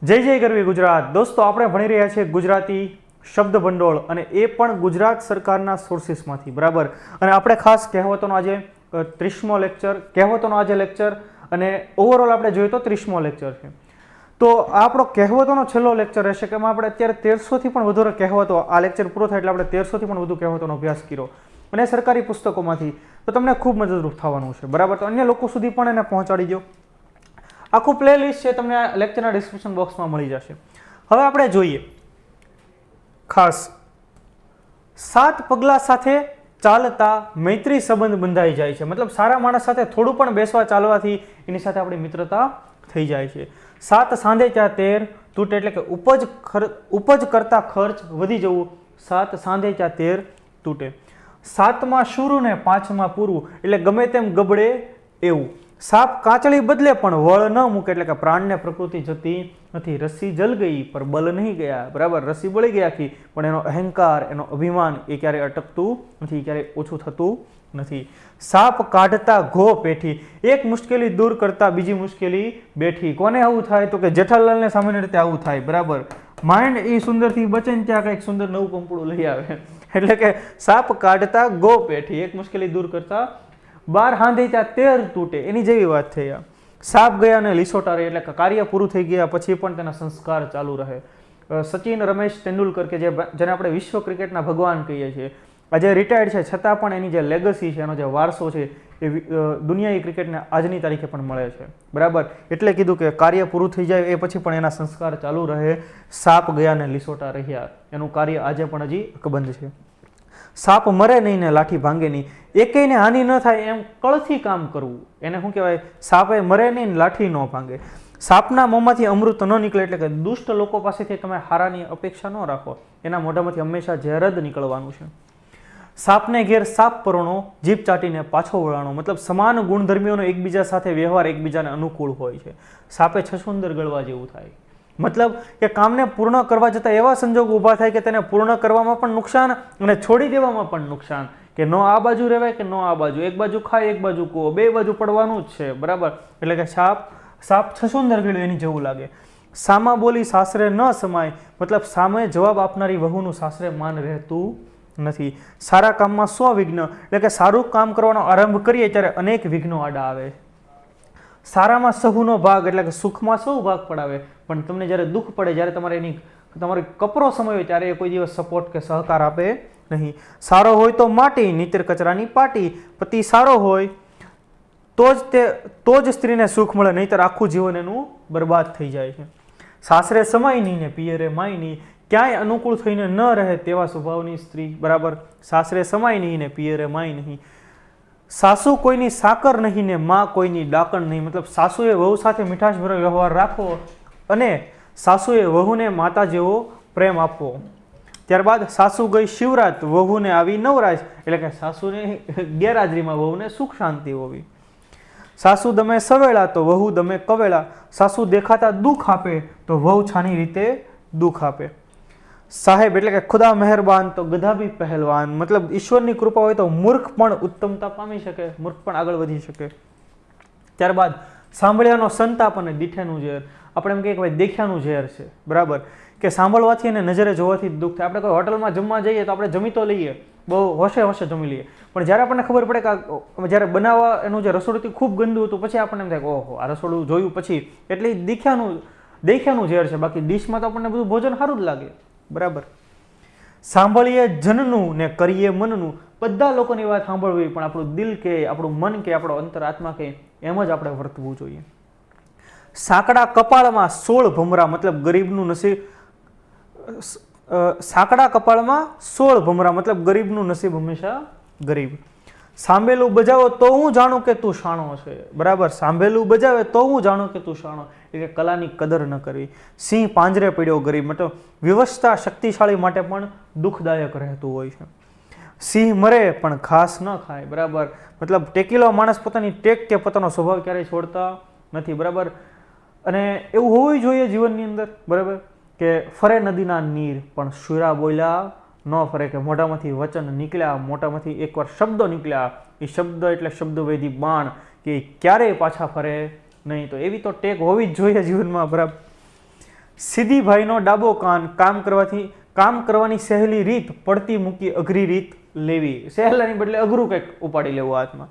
જય જય ગરવી ગુજરાત દોસ્તો, આપણે ભણી રહ્યા છીએ ગુજરાતી શબ્દ ભંડોળ અને એ પણ ગુજરાત સરકારના સોર્સિસમાંથી, બરાબર. અને આપણે ખાસ કહેવતોનો આજે 30મો લેક્ચર, કહેવતોનો આજે લેક્ચર અને ઓવરઓલ આપણે જોઈએ તો 30મો લેક્ચર છે. તો આ આપણો કહેવતોનો છેલ્લો લેક્ચર રહેશે કે એમાં આપણે અત્યારે 1300થી પણ વધુ કહેવતો, આ લેક્ચર પૂરો થાય એટલે આપણે 1300થી પણ વધુ કહેવતોનો અભ્યાસ કર્યો અને સરકારી પુસ્તકોમાંથી. તો તમને ખૂબ મદદરૂપ થવાનું છે, બરાબર. તો અન્ય લોકો સુધી પણ એને પહોંચાડી દો. આખું પ્લે લિસ્ટ છે, તમને આ લેક્ચરના ડિસ્ક્રિપ્શન બોક્સમાં મળી જશે. હવે આપણે જોઈએ ખાસ 7 પગલાં સાથે ચાલતા મૈત્રી સંબંધ બંધાઈ જાય છે. મતલબ સારા માણસ સાથે થોડું પણ બેસવા ચાલવાથી એની સાથે આપણી મિત્રતા થઈ જાય છે. 7 સાંધે ત્યાં 13 તૂટે, એટલે કે ઉપજ કરતા ખર્ચ વધી જવું. 7 સાંધે ત્યાં 13 તૂટે. 7માં શુરું ને 5માં પૂરું, એટલે ગમે તેમ ગબડે એવું. સાપ કાચળી બદલે પણ વળ ન મૂકે, એટલે કે પ્રાણને પ્રકૃતિ જતી નથી. રસ્સી જલ ગઈ પર બલ નહીં ગયા, બરાબર. રસ્સી બળી ગઈ આખી, પણ એનો અહંકાર, એનો અભિમાન એ ક્યારેય અટકતું નથી, ક્યારેય ઓછું થતું નથી. સાપ કાઢતા ઘો પેઠી, એક મુશ્કેલી દૂર કરતા બીજી મુશ્કેલી બેઠી. કોને આવું થાય? તો કે જેઠાલાલને સામાન્ય રીતે આવું થાય, બરાબર. માઇન્ડ એ સુંદરથી બચે ને ત્યાં કંઈક સુંદર નવું પંપડું લઈ આવે. એટલે કે સાપ કાઢતા ગો પેઠી, એક મુશ્કેલી દૂર કરતા 12 હાંધે ત્યાં 13 તૂટે, એની જેવી વાત થઈ. સાપ ગયા અને લીસોટા રહે, એટલે કે કાર્ય પૂરું થઈ ગયા પછી પણ તેના સંસ્કાર ચાલુ રહે. સચિન રમેશ તેંડુલકર કે જેને આપણે વિશ્વ ક્રિકેટના ભગવાન કહીએ છીએ, આજે રિટાયર્ડ છે, છતાં પણ એની જે લેગસી છે, એનો જે વારસો છે એ દુનિયાઈ ક્રિકેટને આજની તારીખે પણ મળે છે, બરાબર. એટલે કીધું કે કાર્ય પૂરું થઈ જાય એ પછી પણ એના સંસ્કાર ચાલુ રહે. સાપ ગયા ને લીસોટા રહ્યા, એનું કાર્ય આજે પણ હજી અકબંધ છે. સાપ મરે નહીં ને લાઠી ભાંગે નહીં, એકેયને હાનિ ન થાય એમ કળથી કામ કરવું, એને શું કહેવાય? સાપે મરે નહીં ને લાઠી ન ભાંગે. સાપના મોંમાંથી અમૃત ન નીકળે, એટલે કે દુષ્ટ લોકો પાસેથી તમે હારાની અપેક્ષા ન રાખો, એના મોઢામાંથી હંમેશા ઝેર જ નીકળવાનું છે. સાપને ઘેર સાપ પરોણો, જીભ ચાટીને પાછો વળાણો, મતલબ સમાન ગુણધર્મીઓનો એકબીજા સાથે વ્યવહાર એકબીજાને અનુકૂળ હોય છે. સાપે છછુંદર ગળવા જેવું થાય, મતલબ કે કામને પૂર્ણ કરવા જતાં એવા સંજોગ ઊભા થાય કે તેને પૂર્ણ કરવામાં પણ નુકસાન અને છોડી દેવામાં પણ નુકસાન, કે ન આ બાજુ રહેવાય કે ન આ બાજુ, એક બાજુ ખાય એક બાજુ કૂવો, બે બાજુ પડવાનું જ છે, બરાબર. એટલે કે સાપ છછુંદર ગળ્યો એની જેવું લાગે. સામા બોલી સાસરે ન સમાય, મતલબ સામે જવાબ આપનારી વહુનું સાસરે માન રહેતું નથી. સારા કામમાં 100 વિઘ્ન, એટલે કે સારું કામ કરવાનો આરંભ કરીએ ત્યારે અનેક વિઘ્નો આડા આવે. સારામાં સહુનો ભાગ, એટલે કે સુખમાં સૌ ભાગ પડાવે, પણ તમને જ્યારે દુઃખ પડે, જ્યારે તમારો કપરો સમય હોય ત્યારે કોઈ દિવસ સપોર્ટ કે સહકાર આપે નહીં. સારો હોય તો માટી, નીતર કચરાની પાટી. પતિ સારો હોય તો જ સ્ત્રીને સુખ મળે, નહીંતર આખું જીવન એનું બરબાદ થઈ જાય છે. સાસરે સમાય નહીં ને પિયરે માય નહીં, ક્યાંય અનુકૂળ થઈને ન રહે તેવા સ્વભાવની સ્ત્રી, બરાબર. સાસરે સમાય નહીં ને પિયરે માય નહીં. સાસુ કોઈની સાકર નહીં ને માં કોઈની ડાકણ નહીં, મતલબ સાસુએ વહુ સાથે મીઠાશભર્યો વ્યવહાર રાખવો અને સાસુએ વહુને માતા જેવો પ્રેમ આપવો. ત્યારબાદ સાસુ ગઈ શિવરાત, વહુને આવી નવરાશ, એટલે કે સાસુને ગેરહાજરીમાં વહુને સુખ શાંતિ હોવી. સાસુ દમે સવેળા તો વહુ દમે કવેળા, સાસુ દેખાતા દુઃખ આપે તો વહુ છાની રીતે દુઃખ આપે. સાહેબ એટલે કે ખુદા મહેરબાન તો ગધા બી પહેલવાન, મતલબ ઈશ્વરની કૃપા હોય તો મૂર્ખ પણ ઉત્તમતા પામી શકે, મૂર્ખ પણ આગળ વધી શકે. ત્યારબાદ સાંભળ્યાનો સંતાપ અને દીઠેનું ઝેર, આપણે એમ કહીએ કે ભાઈ દેખ્યાનું ઝેર છે, બરાબર. કે સાંભળવાથી અને નજરે જોવાથી દુઃખ થાય. આપણે કોઈ હોટલમાં જમવા જઈએ તો આપણે જમી તો લઈએ, બહુ હોશે જમી લઈએ, પણ જ્યારે આપણને ખબર પડે કે જ્યારે બનાવવા એનું જે રસોડું ખૂબ ગંદુ હતું, પછી આપણને એમ થાય કે ઓહો આ રસોડું જોયું પછી, એટલે દેખ્યાનું ઝેર છે. બાકી ડીશમાં તો આપણને બધું ભોજન સારું જ લાગે, બરાબર. સાંભળીએ જનનું ને કરીએ મનનું, બધા લોકોની વાત સાંભળવી, પણ આપણું દિલ કે આપણું મન કે આપણો અંતરાત્મા કે એમ જ આપણે વર્તવું જોઈએ. સાંકડા કપાળમાં 16 ભમરા, મતલબ ગરીબનું નસીબ. સાંકડા કપાળમાં 16 ભમરા, મતલબ ગરીબનું નસીબ હંમેશા ગરીબ. સાંભેલું બજાવો તો હું જાણું કે તું શાણો છે, બરાબર. સાંભેલું બજાવે તો હું જાણું કે તું શાણો, એટલે કલાની કદર ન કરવી. સિંહ પાંજરે પડ્યો ગરીબ, મતલબ વ્યવસ્થા શક્તિશાળી માટે પણ દુઃખદાયક રહેતું હોય છે. સિંહ મરે પણ ઘાસ ન ખાય, બરાબર. મતલબ ટેકીલો માણસ પોતાની ટેક કે પોતાનો સ્વભાવ ક્યારેય છોડતા નથી, બરાબર. અને એવું હોવું જોઈએ જીવનની અંદર, બરાબર, કે ફરે નદીના નીર પણ શુરા બોલ્યા ન ફરે, કે મોઢામાંથી વચન નીકળ્યા, મોઢામાંથી એકવાર શબ્દો નીકળ્યા, એ શબ્દ એટલે શબ્દવેદી બાણ, કે ક્યારેય પાછા ફરે નહીં. તો એવી તો ટેક હોવી જ જોઈએ જીવનમાં, બરાબર. સીધી ભાઈનો ડાબો કાન, કામ કરવાની સહેલી રીત, પડતી મૂકી અઘરી રીત લેવી. સહેલાની બદલે અઘરું કંઈક ઉપાડી લેવું હાથમાં.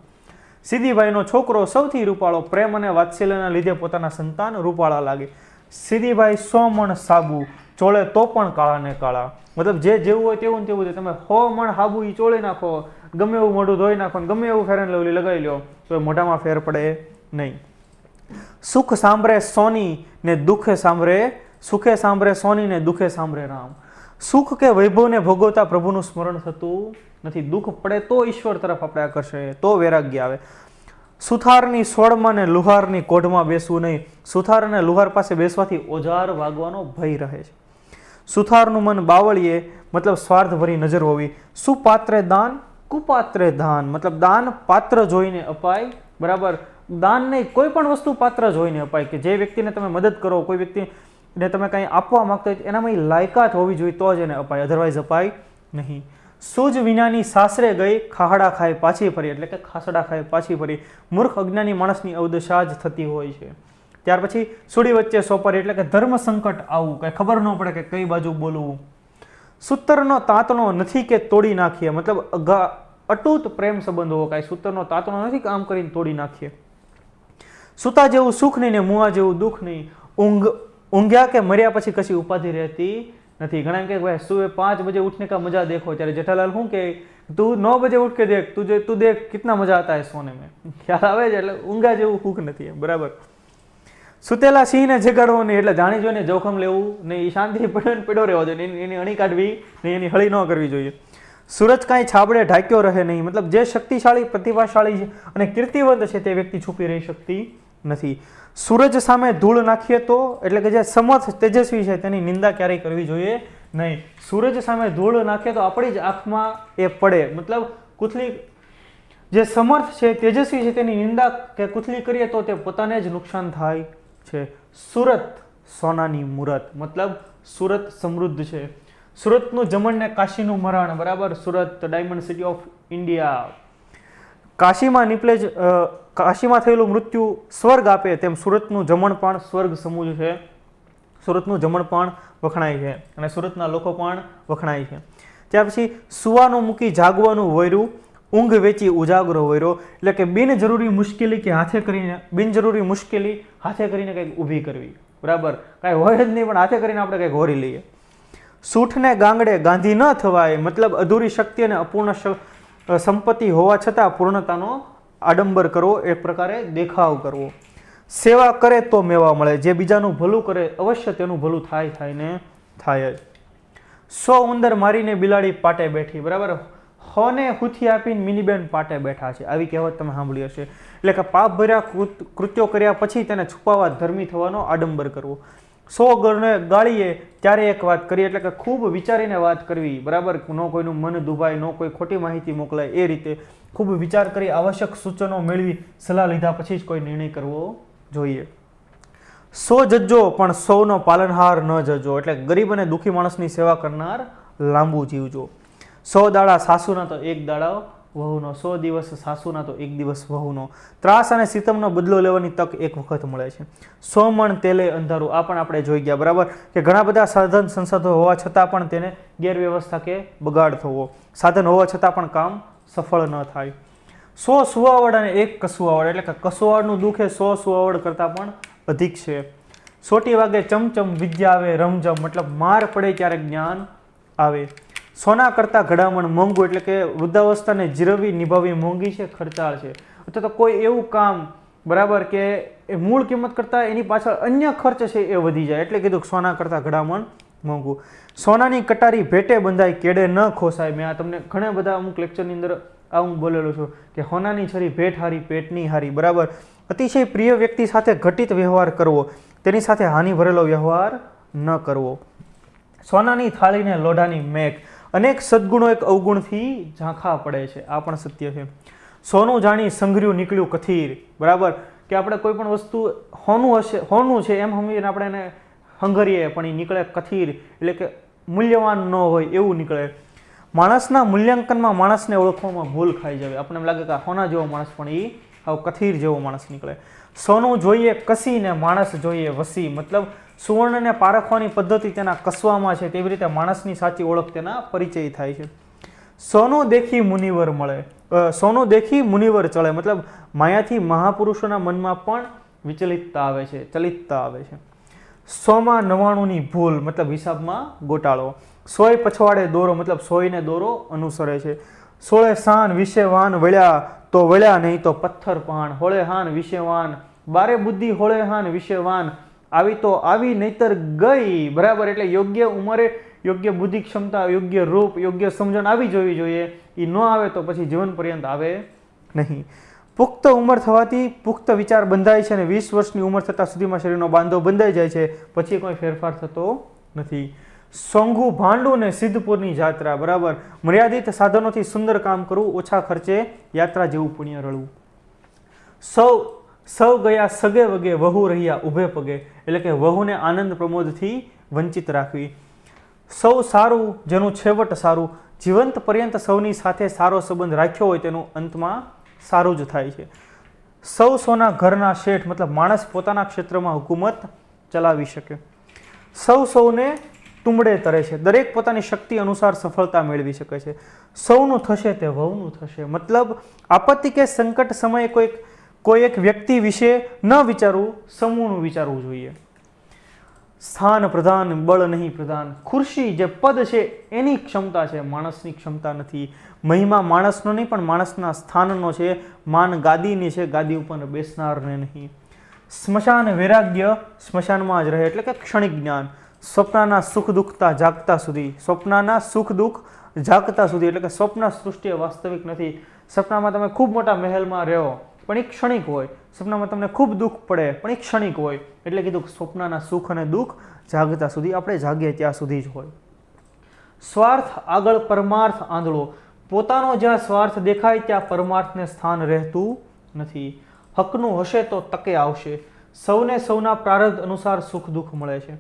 સીધી ભાઈનો છોકરો સૌથી રૂપાળો, પ્રેમ અને વાત્સલ્યના લીધે પોતાના સંતાન રૂપાળા લાગે. સીધી ભાઈ 100 મણ સાબુ, ચોળે તો પણ કાળા ને કાળા. મતલબ જે જેવું હોય તેવું ને તેવું. તમે 100 મણ સાબુ ઈ ચોળી નાખો, ગમે એવું મોઢું ધોઈ નાખો, ગમે એવું ફેર એન્ડ લવલી લગાવી લો, તો મોઢામાં ફેર પડે નહીં. સુખ સાંભળે સોની ને દુઃખે સાંભળે, સુખે સાંભળે સોની ને દુઃખે સાંભળે રામ. સુખ કે વૈભવને ભોગવતા પ્રભુનું સ્મરણ થતું નથી. દુઃખ પડે તો ઈશ્વર તરફ આપણે આકર્ષાય, તો વૈરાગ્ય આવે. સુથારની સોળમાં ને લુહારની કોઢમાં બેસવું નહીં. સુથાર અને લુહાર પાસે બેસવાથી ઓજાર વાગવાનો ભય રહે છે. સુથારનું મન બાવળીએ, મતલબ સ્વાર્થભરી નજર હોવી. સુપાત્રે દાન, કુપાત્રે દાન, મતલબ દાન પાત્ર જોઈને અપાય. બરાબર, દાન નહીં, કોઈ પણ વસ્તુ પાત્ર જોઈને અપાય. કે જે વ્યક્તિને તમે મદદ કરો, કોઈ વ્યક્તિને તમે કંઈ આપવા માંગતા હોય, એનામાં લાયકાત હોવી જોઈએ તો જ એને અપાય, અધરવાઇઝ અપાય નહીં. સૂજ વિનાની સાસરે ગઈ, ખાહડા ખાઈ પાછી ફરી, એટલે કે ખાસડા ખાઈ પાછી ફરી. મૂર્ખ અજ્ઞાની માણસની અવદશા જ થતી હોય છે. ત્યાર પછી સુડી વચ્ચે સોપારી, એટલે કે ધર્મ સંકટ આવું, કઈ ખબર ન પડે કે કઈ બાજુ બોલવું. સૂતરનો તાંતણો નથી કે તોડી નાખીએ, મતલબ અતૂટ પ્રેમ સંબંધ હોવો. કાંઈ સૂતરનો તાંતણો નથી કે આમ કરીને તોડી નાખીએ. સૂતા જેવું સુખ નહીં ને મુઆ જેવું દુઃખ નહીં. ઊંઘ્યા કે મર્યા પછી કશી ઉપાધિ રહેતી નથી. ઘણા એમ કે ભાઈ સુબહ 5 બજે ઉઠને કા મજા દેખો. ત્યારે જેઠાલાલ શું કે તું 9 બજે ઉઠ કે દેખ, તું દેખ કિતના મજા આતા હે સોને મેં. ખ્યાલ આવે છે, એટલે ઊંઘા જેવું સુખ નથી એમ. બરાબર. સુતેલા સિંહને જગાડવો નહીં, એટલે જાણી જોઈને જોખમ લેવું નહીં. શાંતિથી પડ્યો રહેવો જોઈએ, એની અણી કાઢવી નહીં, એની હળી ન કરવી જોઈએ. સૂરજ કાંઈ છાબડે ઢાંક્યો રહે નહીં, મતલબ જે શક્તિશાળી, પ્રતિભાશાળી છે અને કીર્તિવંત છે તે વ્યક્તિ છુપી રહી શકતી નથી. સૂરજ સામે ધૂળ નાખીએ તો, એટલે કે જે સમર્થ તેજસ્વી છે તેની નિંદા ક્યારેય કરવી જોઈએ નહીં. સૂરજ સામે ધૂળ નાખીએ તો આપણી જ આંખમાં એ પડે. મતલબ કુથલી, જે સમર્થ છે, તેજસ્વી છે, તેની નિંદા કે કુથલી કરીએ તો તે પોતાને જ નુકસાન થાય છે. સુરત સોનાની મૂરત, મતલબ સુરત સમૃદ્ધ છે. સુરતનું જમણ ને કાશીનું મરણ. બરાબર. Surat diamond city of India. કાશીમાં નિપલે જ કાશીમાં થયેલું મૃત્યુ સ્વર્ગ આપે, તેમ સુરતનું જમણ પણ સ્વર્ગ સમૂહ છે. સુરતનું જમણ પણ વખણાય છે અને સુરતના લોકો પણ વખણાય છે. ત્યાર પછી સુવાનું મૂકી જાગવાનું વોર્યું, ઊંઘ વેચી ઉજાગરો વોર્યો, એટલે કે બિનજરૂરી મુશ્કેલી કે હાથે કરીને, બિનજરૂરી મુશ્કેલી હાથે કરીને કંઈક ઊભી કરવી. બરાબર. કાંઈ હોય જ નહીં પણ હાથે કરીને આપણે કંઈક હોરી લઈએ. સૂઠને ગાંગડે ગાંધી ન થવાય, મતલબ અધૂરી શક્તિ અને અપૂર્ણ સંપત્તિ હોવા છતાં પૂર્ણતાનો આડંબર કરવો, એ પ્રકારે દેખાવ કરવો. સેવા કરે તો મેવા મળે, જે બીજાનું ભલું કરે અવશ્ય તેનું ભલું થાય ને થાય જ. 100 ઉંદર મારીને બિલાડી પાટે બેઠી. બરાબર. હોને હુથી આપીને મિનીબેન પાટે બેઠા છે, આવી કહેવત તમે સાંભળી હશે. એટલે કે પાપ ભર્યા કૃત્યો કર્યા પછી તેને છુપાવવા ધર્મી થવાનો આડંબર કરવો. 100 ગણને ગાળીએ ત્યારે એક વાત કરી, એટલે કે ખૂબ વિચારીને વાત કરવી. બરાબર. ન કોઈનું મન દુભાય, ન કોઈ ખોટી માહિતી મોકલાય, એ રીતે ખૂબ વિચાર કરી આવશ્યક સૂચનો મેળવી સલાહ લીધા પછી જ કોઈ નિર્ણય કરવો જોઈએ. 100 જજો પણ 100નો પાલનહાર ન જજો, એટલે ગરીબ અને દુઃખી માણસની સેવા કરનાર લાંબુ જીવજો. 100 દાડા સાસુના તો 1 દાડા વહુનો, 100 દિવસ સાસુના તો 1 દિવસ વહુનો. ત્રાસ અને સિતમનો બદલો લેવાની તક એક વખત મળે છે. 100 મણ તેલે અંધારું, આ પણ આપણે જોઈ ગયા. બરાબર. કે ઘણા બધા સાધન સંસાધનો હોવા છતાં પણ તેને ગેરવ્યવસ્થા કે બગાડ થવો, સાધન હોવા છતાં પણ કામ સફળ ન થાય. 100 સુવાવડ અને 1 કસુવાવડ, એટલે કે કસુવાવડનું દુઃખ એ 100 સુવાવડ કરતાં પણ અધિક છે. સોટી વાગે ચમચમ વિદ્યા આવે રમઝમ, મતલબ માર પડે ત્યારે જ્ઞાન આવે. સોના કરતાં ઘડામણ મોંઘું, એટલે કે વૃદ્ધાવસ્થાને જીરવી નિભાવવી મોંઘી છે, ખર્ચાળ છે. અથવા તો કોઈ એવું કામ, બરાબર, કે એ મૂળ કિંમત કરતાં એની પાછળ અન્ય ખર્ચ છે એ વધી જાય, એટલે કીધું સોના કરતાં ઘડામણ મોંઘું. સોનાની કટારી ભેટે બંધાય કેડે ન ખોસાય. મેં આ તમને ઘણા બધા અમુક લેક્ચરની અંદર હું બોલેલો છું કે હોનાની છરી ભેટ હારી પેટની હારી. બરાબર. અતિશય પ્રિય વ્યક્તિ સાથે ઘટિત વ્યવહાર કરવો, તેની સાથે હાનિ ભરેલો વ્યવહાર ન કરવો. સોનાની થાળીને લોઢાની મેઘ, અનેક સદગુણો એક અવગુણથી ઝાંખા પડે છે, આ પણ સત્ય છે. સોનું જાણી સંઘર્યું નીકળ્યું કથીર. બરાબર. કે આપણે કોઈ પણ વસ્તુ હોનું હશે, હોનું છે એમ સમજીને આપણે એને હંગરીએ પણ એ નીકળે કથીર, એટલે કે મૂલ્યવાન ન હોય એવું નીકળે. માણસના મૂલ્યાંકનમાં માણસને ઓળખવામાં ભૂલ ખાઈ જાય. આપણને એમ લાગે કે હોના જેવો માણસ પણ એ આવ કથીર જેવો માણસ નીકળે. સોનું જોઈએ કસીને માણસ જોઈએ વસી, મતલબ સુવર્ણને પારખવાની પદ્ધતિ તેના કસવામાં છે, તેવી રીતે માણસની સાચી ઓળખ તેના પરિચય થાય છે. સોનું દેખી મુનિવર મળે, સોનું દેખી મુનિવર ચડે, મતલબ માયાથી મહાપુરુષોના મનમાં પણ વિચલિતતા આવે છે, ચલિતતા આવે છે. 100માં 99ની ભૂલ, મતલબ હિસાબમાં ગોટાળો. 100 પછવાડે દોરો, મતલબ 100ને દોરો અનુસરે છે. 16 શાન વિષેવાન વળ્યા તો વળ્યા નહીં તો પથ્થર પાણ, હોળે હાન વિષેવાન, 12 બુદ્ધિ હોળે હાન વિષેવાન, આવી તો આવી નહીતર ગઈ. બરાબર, એટલે યોગ્ય ઉંમરે યોગ્ય બુદ્ધિ ક્ષમતા, યોગ્ય રૂપ, યોગ્ય સમજણ આવી જોવી જોઈએ. એ ન આવે તો પછી જીવન પર્યંત આવે નહીં. પુખ્ત ઉંમર થવાથી પુખ્ત વિચાર બંધાય છે અને 20 વર્ષની ઉંમર થતાં સુધીમાં શરીરનો બાંધો બંધાઈ જાય છે, પછી કોઈ ફેરફાર થતો નથી. સોંઘું ભાંડું ને સિદ્ધપુરની જાત્રા. બરાબર, મર્યાદિત સાધનોથી સુંદર કામ કરવું, ઓછા ખર્ચે યાત્રા જેવું પુણ્ય રળવું. સૌ ગયા સગે વગે, વહુ રહ્યા ઉભે પગે, એટલે કે વહુને આનંદ પ્રમોદથી વંચિત રાખવી. સૌ સારું જેનું છેવટ સારું, જીવંત પર્યંત સૌની સાથે સારો સંબંધ રાખ્યો હોય તેનું અંતમાં સારું જ થાય છે. સૌના ઘરના શેઠ, મતલબ માણસ પોતાના ક્ષેત્રમાં હુકુમત ચલાવી શકે. સૌને તુંબડે તરે છે, દરેક પોતાની શક્તિ અનુસાર સફળતા મેળવી શકે છે. સૌનું થશે તે વહુનું થશે, મતલબ આપત્તિ કે સંકટ સમયે કોઈ એક વ્યક્તિ વિશે ન વિચારવું, સમૂહનું વિચારવું જોઈએ. સ્થાન પ્રધાન, બળ નહીં પ્રધાન. ખુરશી જે પદ છે એની ક્ષમતા છે, માણસની ક્ષમતા નથી. મહિમા માણસનો નહીં પણ માણસના સ્થાનનો છે, માન ગાદીની છે, ગાદી ઉપર બેસનારને નહીં. સ્મશાન વૈરાગ્ય, સ્મશાનમાં જ રહે, એટલે કે ક્ષણિક જ્ઞાન. સ્વપ્નના સુખ દુઃખતા જાગતા સુધી, સ્વપ્નના સુખ દુઃખ જાગતા સુધી, એટલે કે સ્વપ્ન સૃષ્ટિ વાસ્તવિક નથી. સપનામાં તમે ખૂબ મોટા મહેલમાં રહો પણ એ ક્ષણિક હોય, સપનામાં તમને ખૂબ દુઃખ પડે પણ એ ક્ષણિક હોય. એટલે કીધું સ્વપ્નના સુખ અને દુઃખ જાગતા સુધી, આપણે જાગીએ ત્યાં સુધી જ હોય. સ્વાર્થ આગળ પરમાર્થ આંધળો, પોતાનો જ્યાં સ્વાર્થ દેખાય ત્યાં પરમાર્થને સ્થાન રહેતું નથી. હકનું હશે તો તકે આવશે, સૌને સૌના પ્રારબ્ધ અનુસાર સુખ દુઃખ મળે છે.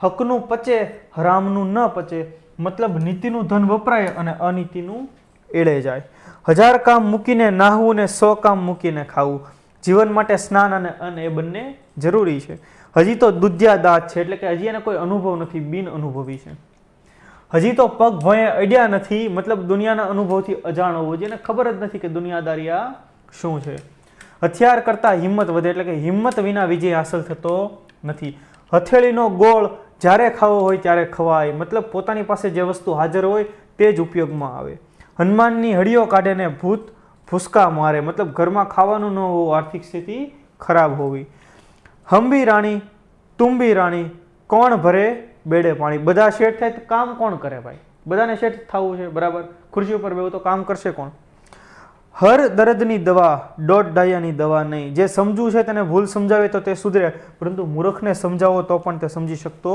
હકનું પચે હરામનું ન પચે, મતલબ નીતિનું ધન વપરાય અને અનીતિનું એળે જાય. 1000 કામ મૂકીને નાહવું ને 100 કામ મૂકીને ખાવું. જીવન માટે સ્નાન અને અન્ન એ બંને જરૂરી છે. હજી તો દુધિયા દાંત છે, એટલે કે હજી એને કોઈ અનુભવ નથી, બિન અનુભવી છે. હજી તો પગ ભોંયે અડ્યા નથી, મતલબ દુનિયાના અનુભવથી અજાણ હોવું, જેને ખબર જ નથી કે દુનિયાદારી આ શું છે. હથિયાર કરતાં હિંમત વધે, એટલે કે હિંમત વિના વિજય હાંસલ થતો નથી. હથેળીનો ગોળ જ્યારે ખાવો હોય ત્યારે ખવાય, મતલબ પોતાની પાસે જે વસ્તુ હાજર હોય તે જ ઉપયોગમાં આવે. હનુમાનની હળીઓ કાઢે ને ભૂત ફૂસકા મારે, મતલબ ઘરમાં ખાવાનું ન હોવું, આર્થિક સ્થિતિ ખરાબ હોવી. હંબી રાણી તુંબી રાણી, કોણ ભરે બેડે પાણી. બધા શેઠ થાય તો કામ કોણ કરે ભાઈ? બધાને શેઠ થવું છે, બરાબર. ખુરશી ઉપર બેવું તો કામ કરશે કોણ? હર દર્દની દવા, દોઢ ડાયાની દવા નહીં. જે સમજવું છે તેને ભૂલ સમજાવે તો તે સુધરે, પરંતુ મૂર્ખને સમજાવો તો પણ તે સમજી શકતો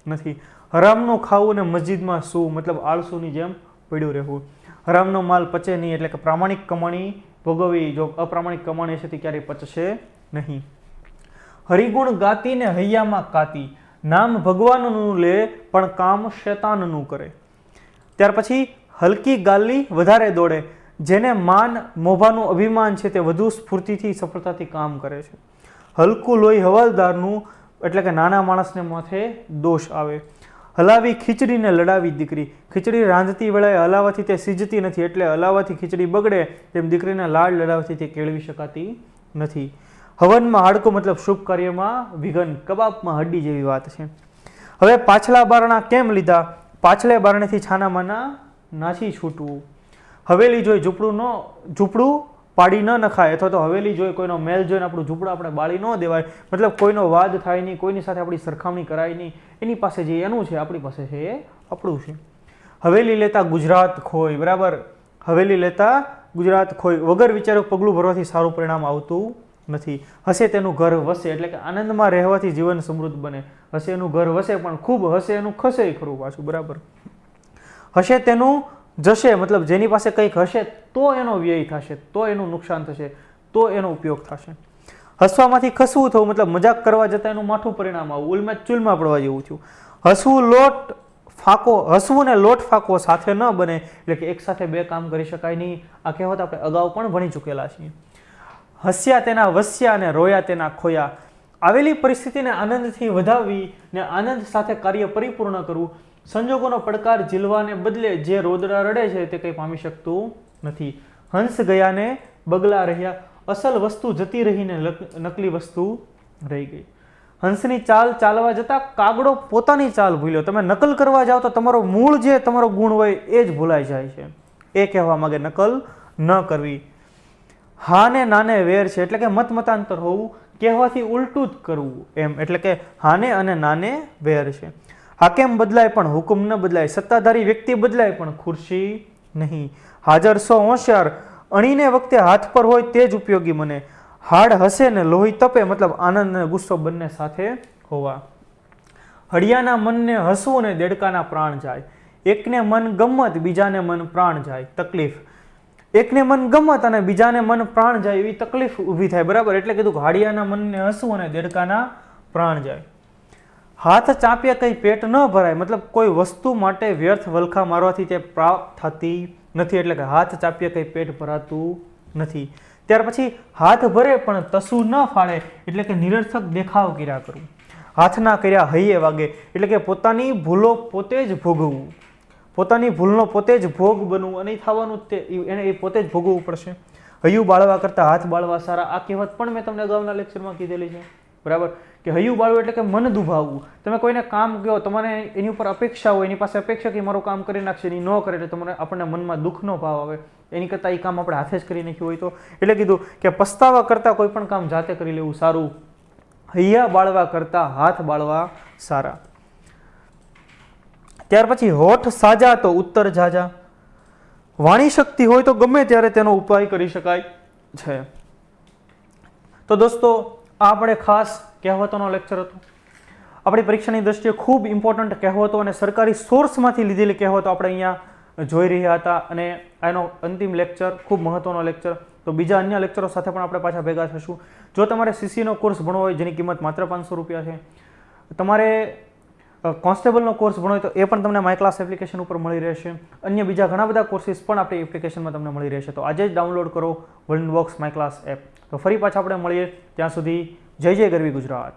નથી. હરામનું ખાવું ને મસ્જિદમાં શું, મતલબ આળસુની જેમ પડ્યું રહેવું. હરામનો માલ પચે નહીં, એટલે કે પ્રામાણિક કમાણી ભોગવવી, જો અપ્રામાણિક કમાણી છે તે ક્યારેય પચશે નહીં. હરિગુણ ગાતી ને હૈયામાં કાતી, નામ ભગવાનનું લે પણ કામ શૈતાનનું કરે. ત્યાર પછી હલકી ગાલી વધારે દોડે, જેને માન મોભાનું અભિમાન છે તે વધુ સ્ફૂર્તિથી સફળતાથી કામ કરે છે. હલકું લોહી હવાલદારનું, એટલે કે નાના માણસને માથે દોષ આવે. હલાવી ખીચડીને લડાવી દીકરી, ખીચડી રાંધતી વેળાએ હલાવવાથી તે સીજતી નથી, એટલે હલાવવાથી ખીચડી બગડે તેમ દીકરીને લાડ લડાવવાથી તે કેળવી શકાતી નથી. હવનમાં હાડકું, મતલબ શુભ કાર્યમાં વિઘન, કબાબમાં હડ્ડી જેવી વાત છે. હવે પાછલા બારણા કેમ લીધા? પાછલે બારણેથી છાનામાના નાસી છૂટવું. હવેલી જોઈ ઝૂંપડું પાડી ન નખાય, અથવા તો હવેલી જોઈ કોઈનો મેલ જોઈને આપણું ઝૂંપડું આપણે બાળી ન દેવાય, મતલબ કોઈનો વાદ થાય નહીં, કોઈની સાથે આપણી સરખામણી કરાય નહીં. એની પાસે જે એનું છે આપણી પાસે છે એ આપણું છે. હવેલી લેતા ગુજરાત ખોય, બરાબર. હવેલી લેતા ગુજરાત ખોય, વગર વિચારો પગલું ભરવાથી સારું પરિણામ આવતું નથી. હશે તેનું ઘર વસે, એટલે કે આનંદમાં રહેવાથી જીવન સમૃદ્ધ બને. હશે એનું ઘર વસે પણ ખૂબ હશે એનું ખસે ખરું પાછું, બરાબર. હશે તેનું જશે, મતલબ જેની પાસે કંઈક હશે તો એનો વ્યય થશે, તો એનું નુકસાન થશે, તો એનો ઉપયોગ થશે. હસવામાંથી ખસવું થવું, મતલબ મજાક કરવા જતાં એનું માઠું પરિણામ આવું, ઉલમાં ચૂલમાં પડવા જેવું થયું. હસવું ને લોટ ફાકો સાથે ન બને, એટલે કે એક સાથે બે કામ કરી શકાય નહીં. આ કહેવત આપણે અગાઉ પણ ભણી ચૂકેલા છીએ. હસ્યા તેના વસ્યા અને રોયા તેના ખોયા. આવેલી પરિસ્થિતિને આનંદથી વધાવવી ને આનંદ સાથે કાર્ય પરિપૂર્ણ કરવું. સંજોગોનો પડકાર ઝીલવાને બદલે જે રોદડા રડે છે તે કંઈ પામી શકતું નથી. હંસ ગયા ને બગલા રહ્યા, અસલ વસ્તુ જતી રહીને નકલી વસ્તુ રહી ગઈ. હંસની ચાલ ચાલવા જતા કાગડો પોતાની ચાલ ભૂલ્યો. તમે નકલ કરવા જાઓ તો તમારો મૂળ જે તમારો ગુણ હોય એ જ ભૂલાઈ જાય છે. એ કહેવા માંગે નકલ ન કરવી. હા ને નાને વેર છે એટલે કે મતાંતર હોવું, કહેવાથી ઉલટું જ કરવું એમ, એટલે કે હાને અને નાને વેર છે. હાકેમ બદલાય પણ હુકમ ન બદલાય, સત્તાધારી વ્યક્તિ બદલાય પણ ખુરશી નહીં. હાજર સો હોશિયાર, અણીને વખતે હાથ પર હોય તે જ ઉપયોગી મને. હાડ હસે ને લોહી તપે, મતલબ આનંદ અને ગુસ્સો બંને સાથે હોવા. હળિયાના મનને હસવું ને દેડકાના પ્રાણ જાય. એકને મન ગમત બીજાને મન પ્રાણ જાય. તકલીફ, એકને મન ગમત અને બીજાને મન પ્રાણ જાય એવી તકલીફ ઊભી થાય, બરાબર. એટલે કીધું કે હાડિયાના મનને હસવું અને દેડકાના પ્રાણ જાય. હાથ ચાંપીએ કંઈ પેટ ન ભરાય, મતલબ કોઈ વસ્તુ માટે વ્યર્થ વલખા મારવાથી તે પ્રાપ્ત થતી નથી, એટલે કે હાથ ચાંપીએ કંઈ પેટ ભરાતું નથી. ત્યાર પછી હાથ ભરે પણ તસુ ન ફાળે, એટલે કે નિરર્થક દેખાવ કર્યા કરવું. હાથના કર્યા હૈયે વાગે, એટલે કે પોતાની ભૂલો પોતે જ ભોગવવું. પોતાની ભૂલનો પોતે જ ભોગ બનવું અને થવાનું એને એ પોતે જ ભોગવવું પડશે. હૈયું બાળવા કરતાં હાથ બાળવા સારા. આ કહેવત પણ મેં તમને અગાઉના લેક્ચરમાં કીધેલી છે, બરાબર. કે હૈયું બાળવું એટલે કે મન દુભાવવું. તમે કોઈને કામ કહો, તમારે એની ઉપર અપેક્ષા હોય, એની પાસે અપેક્ષા કે મારું કામ કરી નાખશે, એની ન કરે એટલે તમને આપણને મનમાં દુઃખનો ભાવ આવે. એની કરતાં એ કામ આપણે હાથે જ કરી નાખ્યું હોય તો, એટલે કીધું કે પસ્તાવા કરતાં કોઈ પણ કામ જાતે કરી લેવું સારું. હૈયા બાળવા કરતાં હાથ બાળવા સારા. ત્યાર પછી હોઠ સાજા તો ઉત્તર જાજા. વાણી શક્તિ હોય તો ગમે ત્યારે તેનો ઉપાય કરી શકાય છે. તો દોસ્તો આ આપણે ખાસ કહેવતોનો લેક્ચર હતો. આપણી પરીક્ષાની દ્રષ્ટિએ ખૂબ ઇમ્પોર્ટન્ટ કહેવતો અને સરકારી સોર્સમાંથી લીધેલી કહેવતો આપણે અહીંયા જોઈ રહ્યા હતા, અને એનો અંતિમ લેક્ચર ખૂબ મહત્વનો લેક્ચર. તો બીજા અન્ય લેક્ચરો સાથે પણ આપણે પાછા ભેગા થશું. જો તમારે સીસીનો કોર્સ ભણવો હોય જેની કિંમત માત્ર 500 રૂપિયા છે, તમારે કોન્સ્ટેબલનો કોર્સ ભણવો હોય તો એ પણ તમને માય ક્લાસ એપ્લિકેશન ઉપર મળી રહેશે. અન્ય બીજા ઘણા બધા કોર્સીસ પણ આપણી એપ્લિકેશનમાં તમને મળી રહેશે. તો આજે જ ડાઉનલોડ કરો world box my class app. તો ફરી પાછા આપણે મળીએ, ત્યાં સુધી જય જય ગરવી ગુજરાત.